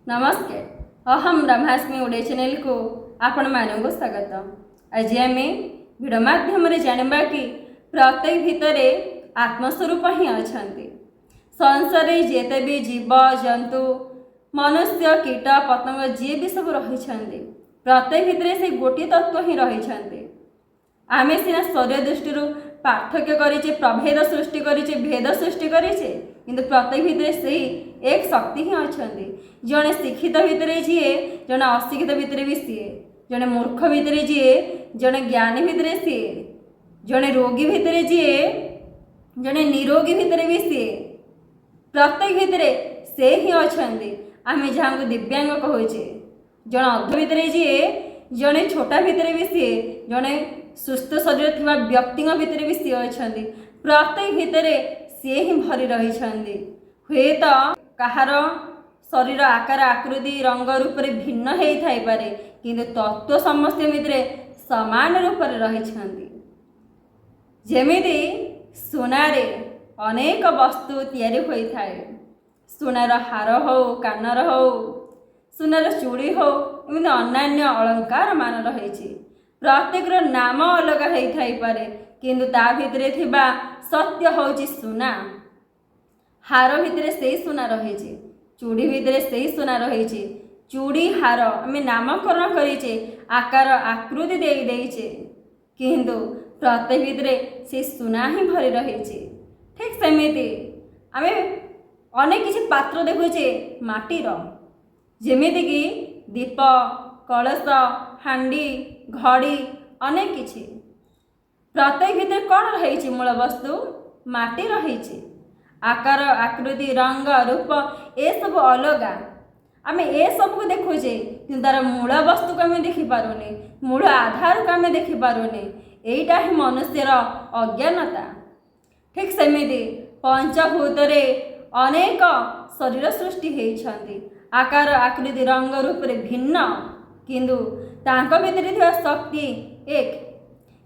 नमस्कार अहम ब्रह्मास्मि ओडिया चैनल को आपण मानक स्वागत। आज आम भिडियो माध्यम जाना कि प्रत्येक भितर आत्मस्वरूप ही अच्छा संसार जेते भी जीव जंतु मनुष्य कीट पतंग जी भी सब रही प्रत्येक भितर से गोटे तत्व ही रही। आम सीना शरीर दृष्टि पार्थक्य करें प्रभेद सृष्टि करें भेद सृष्टि करें किंतु प्रत्येक भितर से एक शक्ति ही अच्छा। जड़े शिक्षित भितर जी जड़े अशिक्षित भितर भी सी जड़े मूर्ख भितर जी जड़े ज्ञानी भितर सी जड़े रोगी भितर जी जड़े निरोगी भितर भी सी प्रत्येक भितर से ही अच्छा। आम जहाँ को दिव्यांग कहे जड़े अध भितर जी जड़े छोटा भितर भी सी जड़े सुस्थ शरीर थी व्यक्ति भितर भी सी अच्छा। प्रत्येक भितर सी ही भरी रही हुए तो कहार शरीर आकार आकृति रंग रूप में भिन्न हो थाई पारे किंतु तत्व समस्त भितर समान रूप में रही। जेमिति सुनारे अनेक वस्तु तैयारी होता है सुनार हार हो कानर हो सुनार चूड़ी हो एमती अन्य अलंकार मान रही प्रत्येक नाम अलग होता पारे किंतु ता भितर थिबा सत्य होची सुना। हार भितर से सुना रही चूड़ी भितर से सुना रही चूड़ी हार आम नामकरण करेचे आकार आकृति देचे किंतु प्रत्येक भितर से सुना ही भरी रही। ठीक सेमिति आम अनेक किसी पात्र देखुचे माटीर जेमिति कि दीप कलश हांडी घड़ी अनेक किछि प्रत्येक भितर कौन रही मूल वस्तु माटी रही आकार आकृति रंग रूप ए सब अलग आम ए सब को देखुचे कि तार मूल वस्तु को आम देखिपारे मूल आधार को आम देखिपारे यहीटा ही मनुष्यर अज्ञानता। ठीक सेमिति पंचभूत अनेक शरीर सृष्टि होती आकार आकृति रंग रूप में भिन्न किंतु तांको भितर थिबा शक्ति एक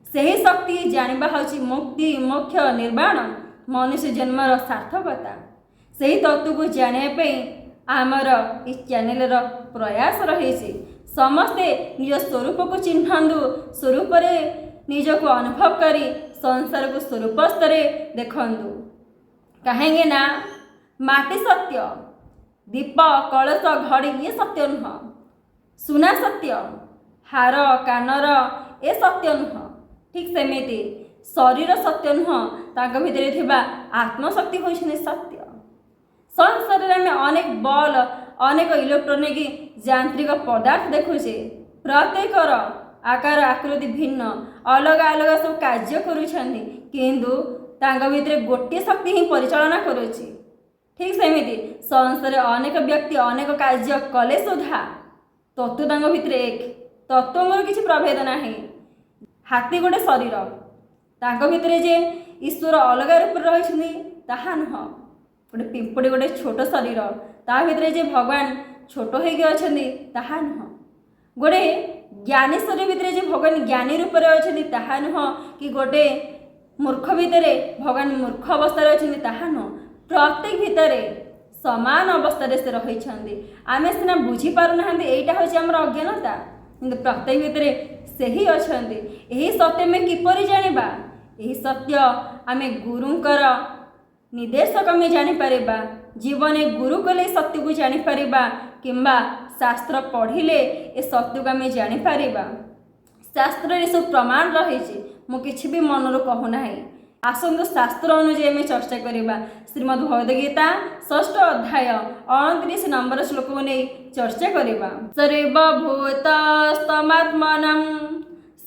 सही शक्ति जानिबा हउची मुक्ति मोक्ष निर्वाण मनुष्य जन्मर सार्थकता सही तत्व को जाने आमर इस चैनल प्रयास रही समस्ते निज स्वरूप को चिन्हतु स्वरूप निज को अनुभव करी संसार को स्वरूप स्तर देखु कहेंगे ना माटी सत्य दीप कलश घड़ी ये सत्य नुह सुना सत्य हार कानर ए सत्य नुह। ठीक सेमिति शरीर सत्य नुह तांका भितर थिबा आत्मशक्ति होइछने सत्य। संसार में अनेक बल अनेक इलेक्ट्रोनिक यांत्रिक पदार्थ देखुचे प्रत्येकर आकार आकृति भिन्न अलग अलग सब कार्य करुछन्ति किंतु तांका भितर गोटे शक्ति ही परिचालना करुछि। ठीक सेमिति संसार अनेक व्यक्ति अनेक कार्य कले सुधा तत्व तांका भितर एक तत्वंगर किछि प्रभेद नाही। हाथी गोटे शरीर तांको भितर जे ईश्वर अलग रूप रही ताहा नुह गोटे पिंपड़ी गोटे छोट शरीर ता भितर जे भगवान छोट होगी अछंती ताहा नुह गोटे ज्ञानी शरीर भितर जे भगवान ज्ञानी रूप में अछंती ताहा नुह कि गोटे मूर्ख भितर भगवान मूर्ख अवस्था अछंती ताहा नुह प्रत्येक भितर समान अवस्था से रही आम सीना बुझी पारना यहीटा हूँ आम अज्ञानता किंतु प्रत्येक भितर से ही अच्छा यही सत्य में किपरि जानिबा यही सत्य आम गुरुंकर निर्देशक आम जानीपर जीवन गुरु कले सत्य को जानीपर किंबा शास्त्र पढ़िले ए सत्य को आम जानीपर शास्त्र सब प्रमाण रही मु किछि भी मनर कहूना आसंतु शास्त्र अनुଯାयी आम चर्चा करवा श्रीमद् भगवद्गीता 6th अध्याय 29 नंबर श्लोक को नहीं चर्चा करवा। सर्वभूतस्तमात्मनं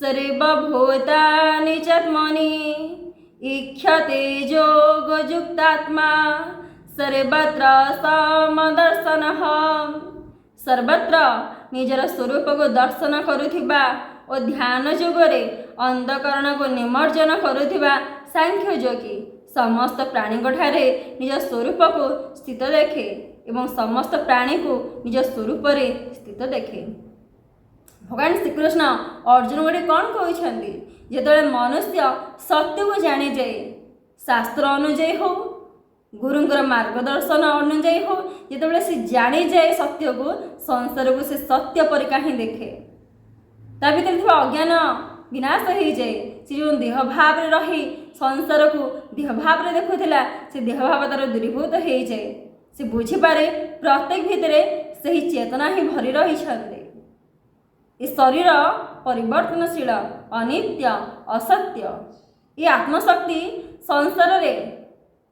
सर्वभूतानि चात्मनि इक्षते योगयुक्तात्मा सर्वत्र समदर्शनः सर्वत्र निजर स्वरूप को दर्शन करुथिबा और ध्यान जोगरे अंधकरण को निमर्जन करुथिबा सांख्य योगी समस्त प्राणी ठारे निज स्वरूप को स्थित देखे एवं समस्त प्राणी को निज स्वरूप स्थित देखे। भगवान श्रीकृष्ण अर्जुन गोटे कौन कहते जो मनुष्य सत्य को जानी जाए शास्त्र अनुଯାयी हो गुरुंकर मार्गदर्शन अनुଯାयी हो जितेबाला सी जानी जाए सत्य को संसार को से सत्य परिका ही देखे ता भीतर अज्ञान विनाश हो जाए। से जो देह भाव रही संसार को देह भाव देखुला से देह भाव तार दूरीभूत हो जाए। से बुझीपारे प्रत्येक भितर से ही चेतना ही भरी रही ये शरीर परिवर्तनशील अनित्य असत्य ये आत्मशक्ति संसार रे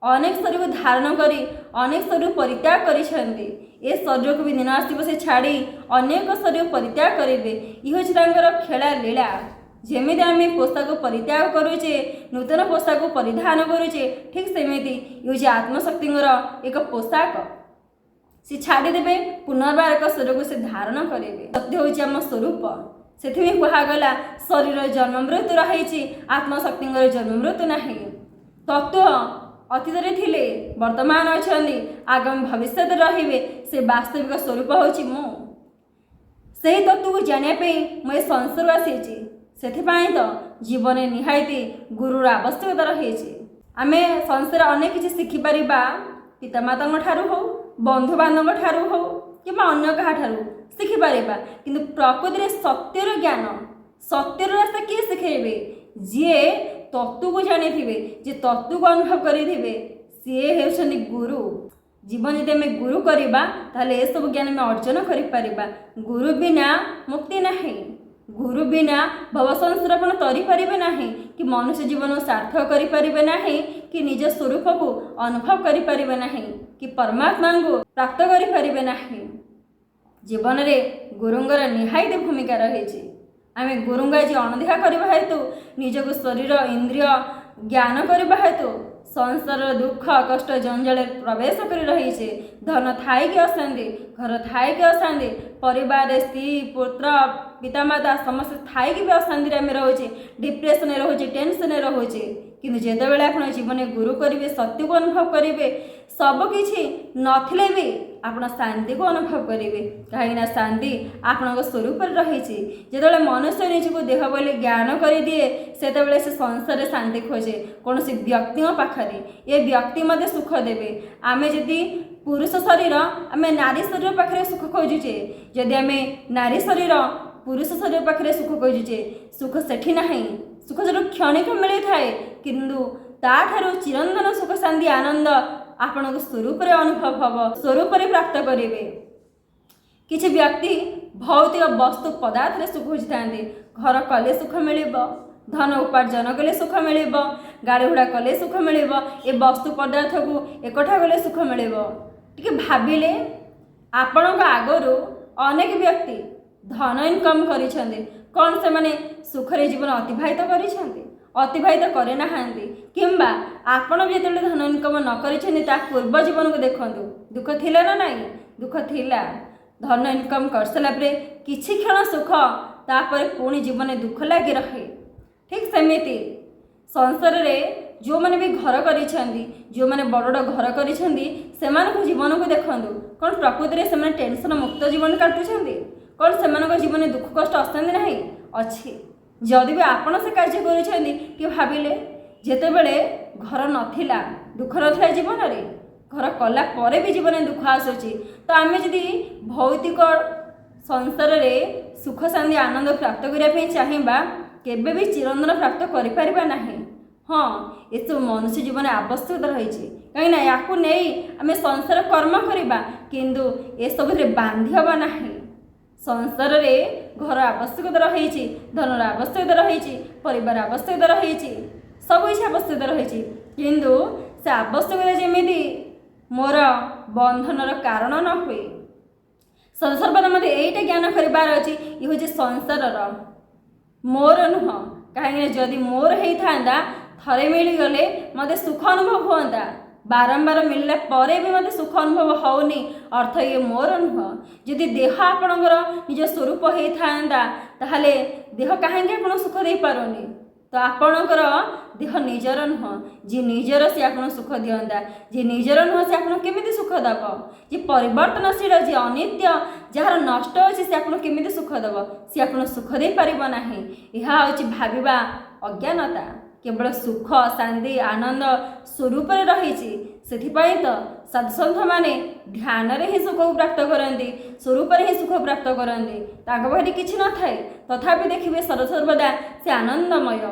अनेक शरीर को धारण करी अनेक शरीर परित्याग करी ए शरीर को भी दिन आसव से छाड़ी अनेक शरीर परित्याग करेंगे। ये खेला लीला जमी आम पोशाक परित्याग करुचे नूतन पोशाक परिधान करुचे ठीक सेमती ये आत्मशक्ति एक पोशाक सी छाड़देवे पुनर्बार एक शरीर को से धारण करेंगे। सत्य हूँ आम स्वरूप से कहगला शरीर जन्म मृत्यु रही आत्मशक्ति जन्म मृत्यु ना तत्व अतीत थिले वर्तमान अच्छा आगामी भविष्य रे से वास्तविक स्वरूप हूँ से तत्व को जानापी मुझे संसार आसी से तो जीवन निहायती गुरुर आवश्यकता रही आम संसार अनेक किसी शिखिपर पितामाता ठारू हो बंधु बांधव ठारू हो कि अन्य क्या शिखिपर कि प्रकृति सत्यर ज्ञान सत्यर रास्ता किए शिखेबे जी तत्व को जानी जे तत्व को अनुभव करेंगे सी होती गुरु। जीवन जब आम गुरु करवा ये सब ज्ञान आम अर्जन कर गुरु बिना मुक्ति नहीं गुरु बिना भव संस्रपण तरीपारे ना कि मनुष्य जीवन सार्थक करें ना कि निज स्वरूप को अनुभव करें ना कि परमात्मा को प्राप्त करें ना। जीवन में गुरुंगर निहायती भूमिका रही आम गुरुंग आज अणदेखा करवा हेतु निजक शरीर इंद्रिय ज्ञान करवा हेतु संसार दुख कष्ट जंजाल प्रवेश कर रही धन थाई कि अशांति घर थाई कि अशांति परिवार स्त्री पुत्र पितामाता समस्त थाई कि भी अशांति आम रोचे डिप्रेशन रोचे टेंशन रोचे किंतु जेतेबेले आप जीवन गुरु करेंगे सत्य को अनुभव करेंगे सबकि नथिले भी आपण शांति को अनुभव करेंगे कहीं शांति आपण स्वरूप रही जो मनुष्य निजक देह बोले ज्ञान कर दिए से संसार शांति खोजे कौन व्यक्ति पाखे ये व्यक्ति मध्य सुख देवे आमे जदि पुरुष शरीर आम नारी शरीर पाखे सुख खोजुचे जदि आम नारी शरीर पुरुष शरीर पाखे सुख खोजुचे सुख सेठी ना सुख जो क्षणिक मिली थाए किंतु ताठारु चिरंतन सुख शांति आनंद आपण स्वरूप अनुभव हम स्वरूप प्राप्त करेंगे। किसी व्यक्ति भौतिक वस्तु पदार्थ रे सुख खोजी था घर कले सुख मिल धन उपार्जन कले सुख मिल गाड़ी घोड़ा कले सुख मिल ए वस्तु पदार्थ को एकठा कले सुख मिल टे भाविले आपण आगरू अनेक व्यक्ति धन इनकम करिसेंते कौन से माने सुखरे जीवन अतिबाहित अतिबाहित करे ना किंबा आपण भी जो धन इनकम न कर पूर्व जीवन को देखु दुख थिला ना नहीं दुख थिला धन इनकम कर सारा किछि क्षण सुख तापर पुणी जीवन दुख लगी रहे ठीक सेमिति संसार रे जो मैंने भी घर करी जो मैंने बड़ घर करी जीवन को देखु कौन प्रकृति से टेंशन मुक्त जीवन काटुंट कौन से जीवन दुख कष्ट अशांति ना अच्छी जदि भी आपण से कार्य कर भाविले जेतेबेले घर नथिला दुख नथिला जीवन रे घर कला परे भी जीवन दुख आसुची तो आम जदि भौतिक संसार रे सुख शांति आनंद प्राप्त करने चाहिए केबे भी चिरंतन प्राप्त करें ना। हाँ ये सब मनुष्य जीवन आवश्यकता रही कहीं या आम संसार कर्म करवा किंतु ये सब बांधवा ना संसार रे घर आवश्यकता रही धनर आवश्यकता रही परिवार आवश्यकता रही सब किसी आवश्यकता रही किंतु से आवश्यकता जमी मोर बंधनर कारण न हुए सर्वदा मत यहीटा ज्ञान करार अच्छी ये हूँ संसार मोर नुह कहीं जदि मोर होता थरे मिलगले मत सुख अनुभव होता बारंबार मिलला परे भी मत सुख अनुभव होनी अर्थ ये मोर नुह जदि देह आपणकर निज स्वरूप होता ताहले देह कहीं आप सुख दे पारुनी तो आपणकर देह निजर नुह जी निजर सी आप सुख दिंता जी निजर नुह से आपको केमी सुख दब जी परिवर्तनशील जी अनित्य जार नष्ट अच्छे से आपको केमी सुख दब सी आप सुख दे पार ना यह हूँ भाविबा अज्ञानता केवल सुख शांति आनंद स्वरूप रही ସେଥିପାଇଁ ତ ସାଧୁସନ୍ଥମାନେ ଧ୍ୟାନରେ ହିଁ ସୁଖକୁ ପ୍ରାପ୍ତ କରନ୍ତି, ସ୍ୱରୂପରେ ହିଁ ସୁଖ ପ୍ରାପ୍ତ କରନ୍ତି। ତାଙ୍କ ପାଖରେ କିଛି ନଥାଏ, ତଥାପି ଦେଖିବେ ସର୍ବଦା ସେ ଆନନ୍ଦମୟ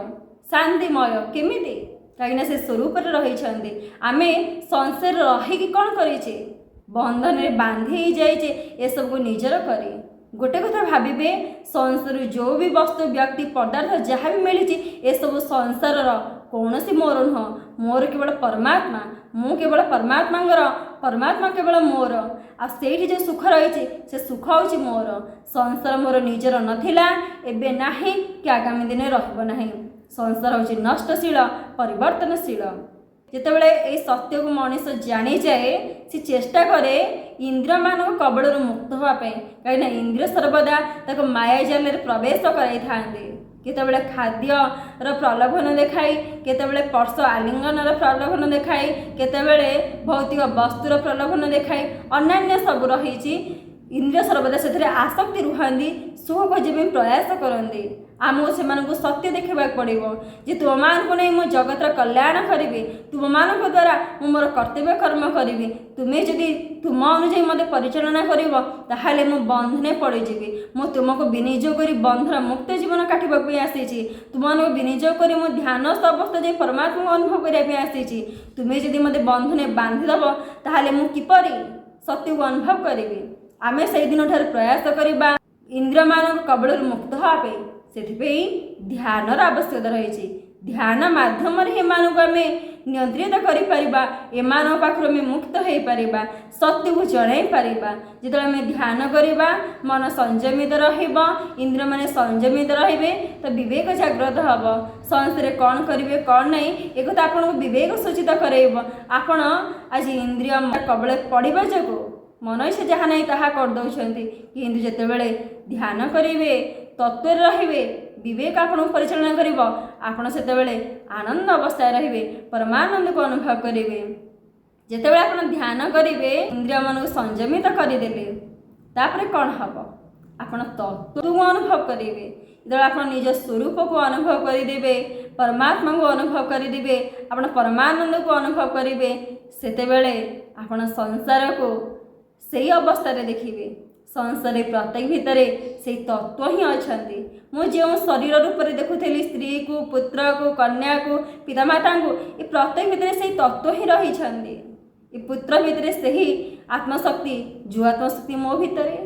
ଶାନ୍ତିମୟ। କେମିତି? କାହିଁକିନା ସେ ସ୍ୱରୂପରେ ରହିଛନ୍ତି। ଆମେ ସଂସାରରେ ରହିକି କ'ଣ କରିଛେ? ବନ୍ଧନରେ ବାନ୍ଧି ହେଇଯାଇଛେ ଏସବୁକୁ ନିଜର କରି। ଗୋଟେ କଥା ଭାବିବେ, ସଂସାରରୁ ଯେଉଁ ବି ବସ୍ତୁ ବ୍ୟକ୍ତି ପଦାର୍ଥ ଯାହା ବି ମିଳିଛି ଏସବୁ ସଂସାରର କୌଣସି ମୋର ନୁହଁ। ମୋର କେବଳ ପରମାତ୍ମା, ମୁଁ କେବଳ ପରମାତ୍ମାଙ୍କର, ପରମାତ୍ମା କେବଳ ମୋର। ଆଉ ସେଇଠି ଯେଉଁ ସୁଖ ରହିଛି ସେ ସୁଖ ହେଉଛି ମୋର। ସଂସାର ମୋର ନିଜର ନଥିଲା, ଏବେ ନାହିଁ କି ଆଗାମୀ ଦିନେ ରହିବ ନାହିଁ। ସଂସାର ହେଉଛି ନଷ୍ଟଶୀଳ, ପରିବର୍ତ୍ତନଶୀଳ। ଯେତେବେଳେ ଏହି ସତ୍ୟକୁ ମଣିଷ ଜାଣିଯାଏ ସେ ଚେଷ୍ଟା କରେ ଇନ୍ଦ୍ରିୟମାନଙ୍କ କବଳରୁ ମୁକ୍ତ ହେବା ପାଇଁ। କାହିଁକିନା ଇନ୍ଦ୍ରିୟ ସର୍ବଦା ତାକୁ ମାୟା ଜାଲରେ ପ୍ରବେଶ କରାଇଥାନ୍ତି। କେତେବେଳେ ଖାଦ୍ୟର ପ୍ରଲୋଭନ ଦେଖାଇ, କେତେବେଳେ ସ୍ପର୍ଶ ଆଲିଙ୍ଗନର ପ୍ରଲୋଭନ ଦେଖାଇ, କେତେବେଳେ ଭୌତିକ ବସ୍ତୁର ପ୍ରଲୋଭନ ଦେଖାଇ, ଅନ୍ୟାନ୍ୟ ସବୁ ରହିଛି। ଇନ୍ଦ୍ରିୟ ସର୍ବଦା ସେଥିରେ ଆସକ୍ତି ରୁହନ୍ତି, ସୁଖ ଖୋଜିବା ପାଇଁ ପ୍ରୟାସ କରନ୍ତି। ଆମକୁ ସେମାନଙ୍କୁ ସତ୍ୟ ଦେଖିବାକୁ ପଡ଼ିବ ଯେ ତୁମମାନଙ୍କୁ ନେଇ ମୁଁ ଜଗତର କଲ୍ୟାଣ କରିବି, ତୁମମାନଙ୍କ ଦ୍ୱାରା ମୁଁ ମୋର କର୍ତ୍ତବ୍ୟ କର୍ମ କରିବି। ତୁମେ ଯଦି ତୁମ ଅନୁଯାୟୀ ମୋତେ ପରିଚାଳନା କରିବ ତାହେଲେ ମୁଁ ବନ୍ଧନରେ ପଡ଼ିଯିବି। ମୁଁ ତୁମକୁ ବିନିଯୋଗ କରି ବନ୍ଧର ମୁକ୍ତ ଜୀବନ କାଟିବାକୁ ପାଇଁ ଆସିଛି। ତୁମମାନଙ୍କୁ ବିନିଯୋଗ କରି ମୁଁ ଧ୍ୟାନସ୍ଥ ଅବସ୍ଥା ଯାଇ ପରମାତ୍ମାକୁ ଅନୁଭବ କରିବା ପାଇଁ ଆସିଛି। ତୁମେ ଯଦି ମୋତେ ବନ୍ଧନରେ ବାନ୍ଧିଦେବ ତାହେଲେ ମୁଁ କିପରି ସତ୍ୟକୁ ଅନୁଭବ କରିବି? ଆମେ ସେଇଦିନଠାରୁ ପ୍ରୟାସ କରିବା ଇନ୍ଦ୍ରିୟମାନଙ୍କ କବଳରୁ ମୁକ୍ତ ହେବା ପାଇଁ। ସେଥିପାଇଁ ଧ୍ୟାନର ଆବଶ୍ୟକତା ରହିଛି। ଧ୍ୟାନ ମାଧ୍ୟମରେ ଏମାନଙ୍କୁ ଆମେ ନିୟନ୍ତ୍ରିତ କରିପାରିବା, ଏମାନଙ୍କ ପାଖରୁ ଆମେ ମୁକ୍ତ ହୋଇପାରିବା, ସତ୍ୟକୁ ଜଣାଇ ପାରିବା। ଯେତେବେଳେ ଆମେ ଧ୍ୟାନ କରିବା ମନ ସଂଯମିତ ରହିବ, ଇନ୍ଦ୍ରିୟମାନେ ସଂଯମିତ ରହିବେ, ତ ବିବେକ ଜାଗ୍ରତ ହେବ। ସଂସାରରେ କ'ଣ କରିବେ କ'ଣ ନାହିଁ ଏକଥା ଆପଣଙ୍କୁ ବିବେକ ସୂଚିତ କରାଇବ। ଆପଣ ଆଜି ଇନ୍ଦ୍ରିୟ କବଳରେ ପଡ଼ିବା ଯୋଗୁଁ ମନ ଇଚ୍ଛା ଯାହା ନାହିଁ ତାହା କରିଦେଉଛନ୍ତି। କିନ୍ତୁ ଯେତେବେଳେ ଧ୍ୟାନ କରିବେ, ତତ୍ତ୍ୱରେ ରହିବେ, ବିବେକ ଆପଣଙ୍କୁ ପରିଚାଳନା କରିବ, ଆପଣ ସେତେବେଳେ ଆନନ୍ଦ ଅବସ୍ଥାରେ ରହିବେ, ପରମାନନ୍ଦକୁ ଅନୁଭବ କରିବେ। ଯେତେବେଳେ ଆପଣ ଧ୍ୟାନ କରିବେ, ଇନ୍ଦ୍ରିୟମାନଙ୍କୁ ସଂଯମିତ କରିଦେଲେ, ତାପରେ କ'ଣ ହେବ? ଆପଣ ତତ୍ତ୍ୱକୁ ଅନୁଭବ କରିବେ। ଯେତେବେଳେ ଆପଣ ନିଜ ସ୍ୱରୂପକୁ ଅନୁଭବ କରିଦେବେ, ପରମାତ୍ମାକୁ ଅନୁଭବ କରିଦେବେ, ଆପଣ ପରମାନନ୍ଦକୁ ଅନୁଭବ କରିବେ, ସେତେବେଳେ ଆପଣ ସଂସାରକୁ ସେହି ଅବସ୍ଥାରେ ଦେଖିବେ। ସଂସାରରେ ପ୍ରତ୍ୟେକ ଭିତରେ ସେଇ ତତ୍ତ୍ୱ ହିଁ ଅଛନ୍ତି। ମୁଁ ଯେଉଁ ଶରୀର ରୂପରେ ଦେଖୁଥିଲି ସ୍ତ୍ରୀକୁ, ପୁତ୍ରକୁ, କନ୍ୟାକୁ, ପିତାମାତାଙ୍କୁ, ଏ ପ୍ରତ୍ୟେକ ଭିତରେ ସେଇ ତତ୍ତ୍ୱ ହିଁ ରହିଛନ୍ତି। ଏ ପୁତ୍ର ଭିତରେ ସେହି ଆତ୍ମଶକ୍ତି, ଯେଉଁ ଆତ୍ମଶକ୍ତି ମୋ ଭିତରେ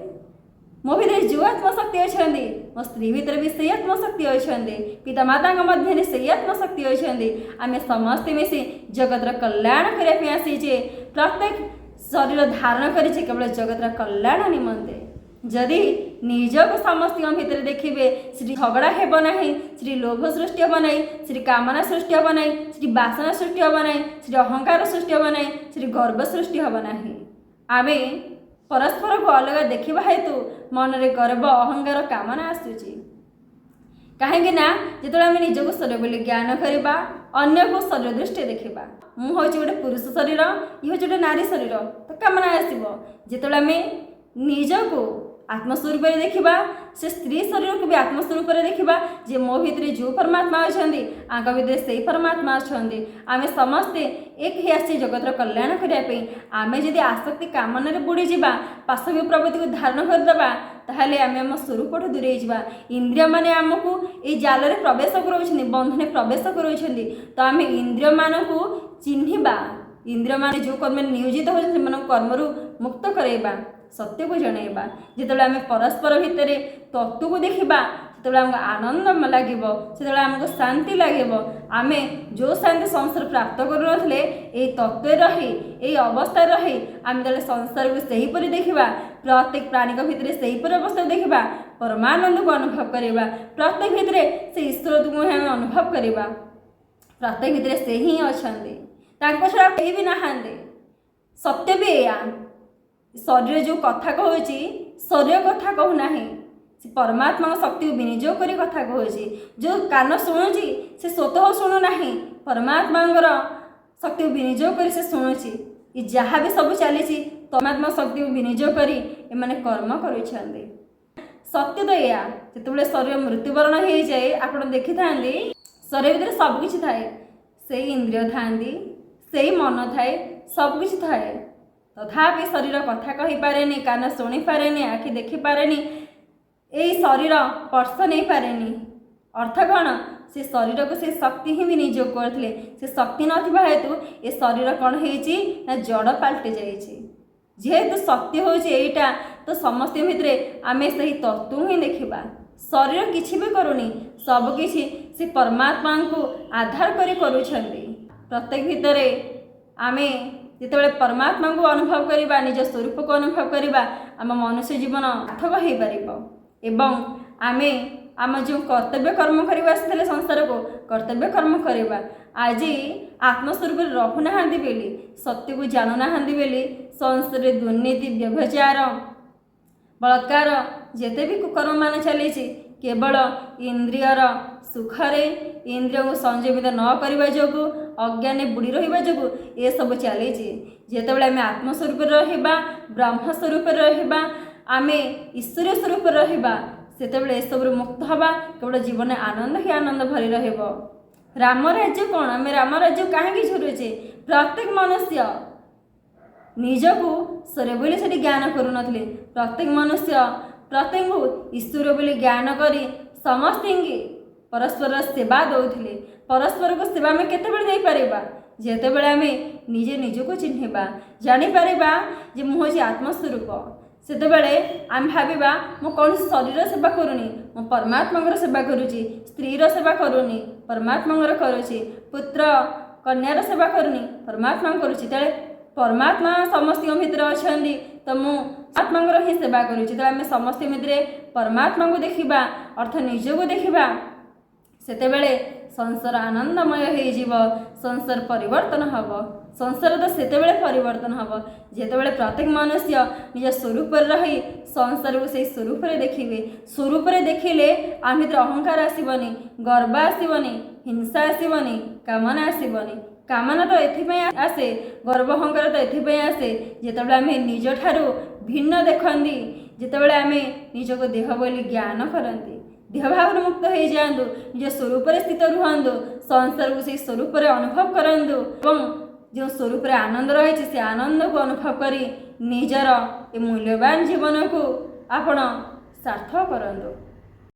ଯେଉଁ ଆତ୍ମଶକ୍ତି ଅଛନ୍ତି, ମୋ ସ୍ତ୍ରୀ ଭିତରେ ବି ସେହି ଆତ୍ମଶକ୍ତି ଅଛନ୍ତି, ପିତାମାତାଙ୍କ ମଧ୍ୟରେ ସେହି ଆତ୍ମଶକ୍ତି ଅଛନ୍ତି। ଆମେ ସମସ୍ତେ ମିଶି ଜଗତର କଲ୍ୟାଣ କରିବା ପାଇଁ ଆସିଛେ। ପ୍ରତ୍ୟେକ ଶରୀର ଧାରଣ କରିଛି କେବଳ ଜଗତର କଲ୍ୟାଣ ନିମନ୍ତେ। ଯଦି ନିଜକୁ ସମସ୍ତଙ୍କ ଭିତରେ ଦେଖିବେ, ସେଠି ଝଗଡ଼ା ହେବ ନାହିଁ, ସେଠି ଲୋଭ ସୃଷ୍ଟି ହେବ ନାହିଁ, ସେଠି କାମନା ସୃଷ୍ଟି ହେବ ନାହିଁ, ସେଠି ବାସନା ସୃଷ୍ଟି ହେବ ନାହିଁ, ସେଠି ଅହଙ୍କାର ସୃଷ୍ଟି ହେବ ନାହିଁ, ସେଠି ଗର୍ବ ସୃଷ୍ଟି ହେବ ନାହିଁ। ଆମେ ପରସ୍ପରକୁ ଅଲଗା ଦେଖିବା ହେତୁ ମନରେ ଗର୍ବ, ଅହଙ୍କାର, କାମନା ଆସୁଛି। କାହିଁକି ନା ଯେତେବେଳେ ଆମେ ନିଜକୁ ଶରୀର ବୋଲି ଜ୍ଞାନ କରିବା, ଅନ୍ୟକୁ ଶରୀର ଦୃଷ୍ଟିରେ ଦେଖିବା। ମୁଁ ହେଉଛି ଗୋଟେ ପୁରୁଷ ଶରୀର, ଇଏ ହେଉଛି ଗୋଟେ ନାରୀ ଶରୀର, ତ କାମନା ଆସିବ। ଯେତେବେଳେ ଆମେ ନିଜକୁ ଆତ୍ମସ୍ୱରୂପରେ ଦେଖିବା, ସେ ସ୍ତ୍ରୀ ଶରୀରକୁ ବି ଆତ୍ମସ୍ୱରୂପରେ ଦେଖିବା ଯେ ମୋ ଭିତରେ ଯେଉଁ ପରମାତ୍ମା ଅଛନ୍ତି, ଆଙ୍କ ଭିତରେ ସେହି ପରମାତ୍ମା ଅଛନ୍ତି। ଆମେ ସମସ୍ତେ ଏକ ହେଇ ଆସିଛେ ଜଗତର କଲ୍ୟାଣ କରିବା ପାଇଁ। ଆମେ ଯଦି ଆସକ୍ତି କାମନାରେ ବୁଡ଼ିଯିବା, ପାଶବିକ ପ୍ରବୃତ୍ତିକୁ ଧାରଣ କରିଦେବା, ତାହେଲେ ଆମେ ଆମ ସ୍ୱରୂପଠୁ ଦୂରେଇ ଯିବା। ଇନ୍ଦ୍ରିୟମାନେ ଆମକୁ ଏଇ ଜାଲରେ ପ୍ରବେଶ କରାଉଛନ୍ତି, ବନ୍ଧନରେ ପ୍ରବେଶ କରାଉଛନ୍ତି। ତ ଆମେ ଇନ୍ଦ୍ରିୟମାନଙ୍କୁ ଚିହ୍ନିବା, ଇନ୍ଦ୍ରିୟମାନେ ଯେଉଁ କର୍ମରେ ନିୟୋଜିତ ହେଉଛନ୍ତି ସେମାନଙ୍କୁ କର୍ମରୁ ମୁକ୍ତ କରାଇବା, ସତ୍ୟକୁ ଜଣାଇବା। ଯେତେବେଳେ ଆମେ ପରସ୍ପର ଭିତରେ ତତ୍ତ୍ୱକୁ ଦେଖିବା, ସେତେବେଳେ ଆମକୁ ଆନନ୍ଦ ଲାଗିବ, ସେତେବେଳେ ଆମକୁ ଶାନ୍ତି ଲାଗିବ। ଆମେ ଯେଉଁ ଶାନ୍ତି ସଂସାର ପ୍ରାପ୍ତ କରୁନଥିଲେ, ଏହି ତତ୍ତ୍ୱରେ ରହି, ଏହି ଅବସ୍ଥାରେ ରହି ଆମେ ଯେତେବେଳେ ସଂସାରକୁ ସେହିପରି ଦେଖିବା, ପ୍ରତ୍ୟେକ ପ୍ରାଣୀଙ୍କ ଭିତରେ ସେହିପରି ଅବସ୍ଥାକୁ ଦେଖିବା, ପରମାନନ୍ଦକୁ ଅନୁଭବ କରିବା, ପ୍ରତ୍ୟେକ ଭିତରେ ସେ ଈଶ୍ୱରକୁ ଆମେ ଅନୁଭବ କରିବା। ପ୍ରତ୍ୟେକ ଭିତରେ ସେ ହିଁ ଅଛନ୍ତି, ତାଙ୍କ ଛଡ଼ା କେହି ବି ନାହାନ୍ତି। ସତ୍ୟ ବି ଏଇଆ, ଶରୀର ଯେଉଁ କଥା କହୁଛି ଶରୀର କଥା କହୁନାହିଁ, ସେ ପରମାତ୍ମାଙ୍କ ଶକ୍ତିକୁ ବିନିଯୋଗ କରି କଥା କହୁଛି। ଯେଉଁ କାନ ଶୁଣୁଛି ସେ ସ୍ୱତଃ ଶୁଣୁନାହିଁ, ପରମାତ୍ମାଙ୍କର ଶକ୍ତିକୁ ବିନିଯୋଗ କରି ସେ ଶୁଣୁଛି। ଏ ଯାହା ବି ସବୁ ଚାଲିଛି ପରମାତ୍ମା ଶକ୍ତିକୁ ବିନିଯୋଗ କରି ଏମାନେ କର୍ମ କରୁଛନ୍ତି। ସତ୍ୟ ତ ଏଇଆ, ଯେତେବେଳେ ଶରୀର ମୃତ୍ୟୁବରଣ ହୋଇଯାଏ, ଆପଣ ଦେଖିଥାନ୍ତି ଶରୀର ଭିତରେ ସବୁକିଛି ଥାଏ। ସେଇ ଇନ୍ଦ୍ରିୟ ଥାଆନ୍ତି, ସେଇ ମନ ଥାଏ, ସବୁକିଛି ଥାଏ, ତଥାପି ଶରୀର କଥା କହିପାରେନି, କାନ ଶୁଣିପାରେନି, ଆଖି ଦେଖିପାରେନି, ଏଇ ଶରୀର ସ୍ପର୍ଶ ନେଇପାରେନି। ଅର୍ଥ କ'ଣ? ସେ ଶରୀରକୁ ସେ ଶକ୍ତି ହିଁ ବି ନିଯୋଗ କରିଥିଲେ। ସେ ଶକ୍ତି ନଥିବା ହେତୁ ଏ ଶରୀର କ'ଣ ହେଇଛି ନା ଜଡ଼ ପାଲଟି ଯାଇଛି। ଯେହେତୁ ଶକ୍ତି ହେଉଛି ଏଇଟା, ତ ସମସ୍ତଙ୍କ ଭିତରେ ଆମେ ସେହି ତତ୍ତ୍ୱ ହିଁ ଦେଖିବା। ଶରୀର କିଛି ବି କରୁନି, ସବୁକିଛି ସେ ପରମାତ୍ମାଙ୍କୁ ଆଧାର କରି କରୁଛନ୍ତି। ପ୍ରତ୍ୟେକ ଭିତରେ ଆମେ ଯେତେବେଳେ ପରମାତ୍ମାଙ୍କୁ ଅନୁଭବ କରିବା, ନିଜ ସ୍ୱରୂପକୁ ଅନୁଭବ କରିବା, ଆମ ମନୁଷ୍ୟ ଜୀବନ ସାର୍ଥକ ହୋଇପାରିବ ଏବଂ ଆମେ ଆମ ଯେଉଁ କର୍ତ୍ତବ୍ୟ କର୍ମ କରିବା ଆସିଥିଲେ ସଂସାରକୁ, କର୍ତ୍ତବ୍ୟ କର୍ମ କରିବା। ଆଜି ଆତ୍ମସ୍ୱରୂପରେ ରହୁନାହାନ୍ତି ବୋଲି, ସତ୍ୟକୁ ଜାଣୁନାହାନ୍ତି ବୋଲି ସଂସାରରେ ଦୁର୍ନୀତି, ବ୍ୟଭିଚାର, ବଳାତ୍କାର, ଯେତେ ବି କୁକର୍ମମାନ ଚାଲିଛି, କେବଳ ଇନ୍ଦ୍ରିୟର ସୁଖରେ, ଇନ୍ଦ୍ରିୟକୁ ସଂଯମିତ ନ କରିବା ଯୋଗୁଁ, ଅଜ୍ଞାନରେ ବୁଡ଼ି ରହିବା ଯୋଗୁଁ ଏସବୁ ଚାଲିଛି। ଯେତେବେଳେ ଆମେ ଆତ୍ମସ୍ୱରୂପରେ ରହିବା, ବ୍ରହ୍ମ ସ୍ୱରୂପରେ ରହିବା, ଆମେ ଈଶ୍ୱରୀୟ ସ୍ୱରୂପରେ ରହିବା, ସେତେବେଳେ ଏସବୁରୁ ମୁକ୍ତ ହେବା। କେବଳ ଜୀବନରେ ଆନନ୍ଦ ହିଁ ଆନନ୍ଦ ଭରି ରହିବ। ରାମ ରାଜ୍ୟ କ'ଣ? ଆମେ ରାମ ରାଜ୍ୟ କାହିଁକି ଝୁରୁଛେ? ପ୍ରତ୍ୟେକ ମନୁଷ୍ୟ ନିଜକୁ ଈଶ୍ୱର ବୋଲି ସେଠି ଜ୍ଞାନ କରୁନଥିଲେ। ପ୍ରତ୍ୟେକ ମନୁଷ୍ୟ ପ୍ରତ୍ୟେକଙ୍କୁ ଈଶ୍ୱର ବୋଲି ଜ୍ଞାନ କରି ସମସ୍ତଙ୍କୁ ପରସ୍ପରର ସେବା ଦେଉଥିଲେ। ପରସ୍ପରକୁ ସେବା ଆମେ କେତେବେଳେ ଦେଇପାରିବା? ଯେତେବେଳେ ଆମେ ନିଜେ ନିଜକୁ ଚିହ୍ନିବା, ଜାଣିପାରିବା ଯେ ମୁଁ ହେଉଛି ଆତ୍ମସ୍ୱରୂପ। ସେତେବେଳେ ଆମେ ଭାବିବା ମୁଁ କୌଣସି ଶରୀର ସେବା କରୁନି, ମୁଁ ପରମାତ୍ମାଙ୍କର ସେବା କରୁଛି। ସ୍ତ୍ରୀର ସେବା କରୁନି, ପରମାତ୍ମାଙ୍କର କରୁଛି। ପୁତ୍ର କନ୍ୟାର ସେବା କରୁନି, ପରମାତ୍ମାଙ୍କ କରୁଛି। ତେଣୁ ପରମାତ୍ମା ସମସ୍ତଙ୍କ ଭିତରେ ଅଛନ୍ତି, ତ ମୁଁ ଆତ୍ମାଙ୍କର ହିଁ ସେବା କରୁଛି। ତେଣୁ ଆମେ ସମସ୍ତଙ୍କ ଭିତରେ ପରମାତ୍ମାଙ୍କୁ ଦେଖିବା, ଅର୍ଥ ନିଜକୁ ଦେଖିବା। ସେତେବେଳେ ସଂସାର ଆନନ୍ଦମୟ ହୋଇଯିବ, ସଂସାର ପରିବର୍ତ୍ତନ ହେବ। ସଂସାର ତ ସେତେବେଳେ ପରିବର୍ତ୍ତନ ହେବ ଯେତେବେଳେ ପ୍ରତ୍ୟେକ ମନୁଷ୍ୟ ନିଜ ସ୍ୱରୂପରେ ରହି ସଂସାରକୁ ସେହି ସ୍ୱରୂପରେ ଦେଖିବେ। ସ୍ୱରୂପରେ ଦେଖିଲେ ଆମ ଭିତରେ ଅହଙ୍କାର ଆସିବନି, ଗର୍ବ ଆସିବନି, ହିଂସା ଆସିବନି, କାମନା ଆସିବନି। କାମନା ତ ଏଥିପାଇଁ ଆସେ, ଗର୍ବ ଅହଙ୍କାର ତ ଏଥିପାଇଁ ଆସେ ଯେତେବେଳେ ଆମେ ନିଜଠାରୁ ଭିନ୍ନ ଦେଖନ୍ତି, ଯେତେବେଳେ ଆମେ ନିଜକୁ ଦେହ ବୋଲି ଜ୍ଞାନ କରନ୍ତି। ଦେହ ଭାବରୁ ମୁକ୍ତ ହୋଇଯାଆନ୍ତୁ, ନିଜ ସ୍ୱରୂପରେ ସ୍ଥିତ ରୁହନ୍ତୁ, ସଂସାରକୁ ସେହି ସ୍ୱରୂପରେ ଅନୁଭବ କରନ୍ତୁ ଏବଂ ଯେଉଁ ସ୍ୱରୂପରେ ଆନନ୍ଦ ରହିଛି ସେ ଆନନ୍ଦକୁ ଅନୁଭବ କରି ନିଜର ଏ ମୂଲ୍ୟବାନ ଜୀବନକୁ ଆପଣ ସାର୍ଥକ କରନ୍ତୁ।